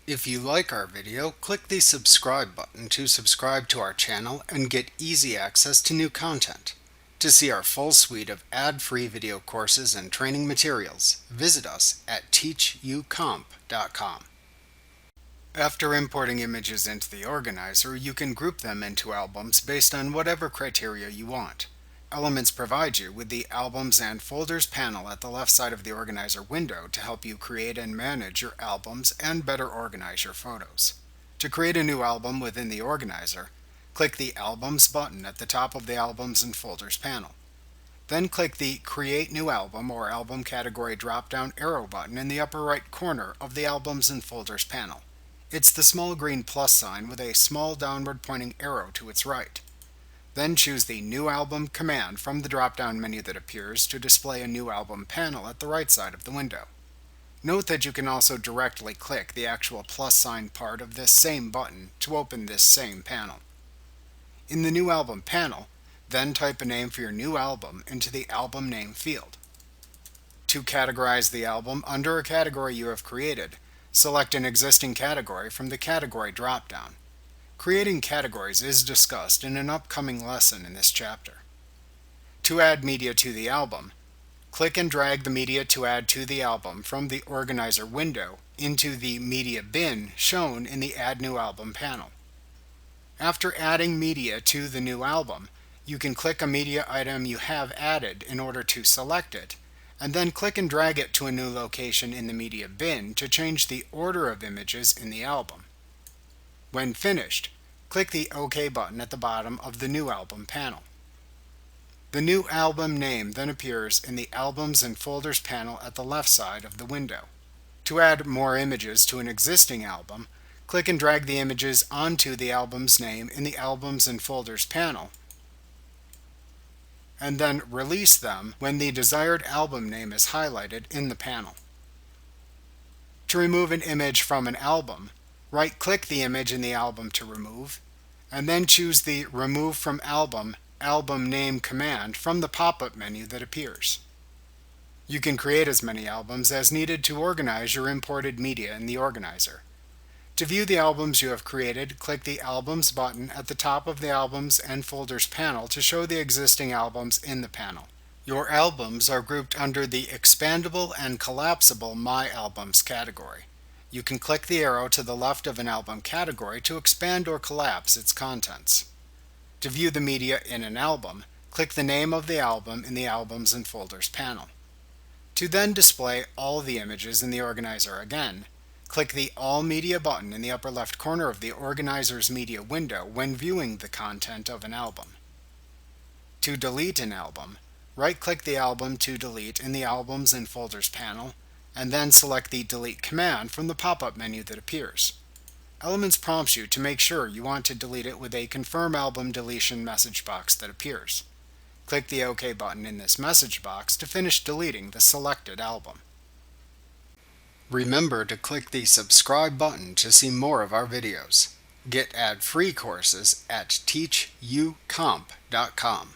If you like our video, click the subscribe button to subscribe to our channel and get easy access to new content. To see our full suite of ad-free video courses and training materials, visit us at teachucomp.com. After importing images into the organizer, you can group them into albums based on whatever criteria you want. Elements provide you with the Albums and Folders panel at the left side of the organizer window to help you create and manage your albums and better organize your photos. To create a new album within the organizer, click the Albums button at the top of the Albums and Folders panel. Then click the Create New Album or Album Category drop-down arrow button in the upper right corner of the Albums and Folders panel. It's the small green plus sign with a small downward pointing arrow to its right. Then choose the New Album command from the drop-down menu that appears to display a New Album panel at the right side of the window. Note that you can also directly click the actual plus sign part of this same button to open this same panel. In the New Album panel, then type a name for your new album into the Album Name field. To categorize the album under a category you have created, select an existing category from the Category drop-down. Creating categories is discussed in an upcoming lesson in this chapter. To add media to the album, click and drag the media to add to the album from the organizer window into the media bin shown in the Add New Album panel. After adding media to the new album, you can click a media item you have added in order to select it, and then click and drag it to a new location in the media bin to change the order of images in the album. When finished, click the OK button at the bottom of the New Album panel. The new album name then appears in the Albums and Folders panel at the left side of the window. To add more images to an existing album, click and drag the images onto the album's name in the Albums and Folders panel, and then release them when the desired album name is highlighted in the panel. To remove an image from an album, right-click the image in the album to remove, and then choose the Remove from Album Album Name command from the pop-up menu that appears. You can create as many albums as needed to organize your imported media in the organizer. To view the albums you have created, click the Albums button at the top of the Albums and Folders panel to show the existing albums in the panel. Your albums are grouped under the Expandable and Collapsible My Albums category. You can click the arrow to the left of an album category to expand or collapse its contents. To view the media in an album, click the name of the album in the Albums and Folders panel. To then display all the images in the organizer again, click the All Media button in the upper left corner of the organizer's media window when viewing the content of an album. To delete an album, right-click the album to delete in the Albums and Folders panel, and then select the Delete command from the pop-up menu that appears. Elements prompts you to make sure you want to delete it with a Confirm Album Deletion message box that appears. Click the OK button in this message box to finish deleting the selected album. Remember to click the subscribe button to see more of our videos. Get ad-free courses at teachucomp.com.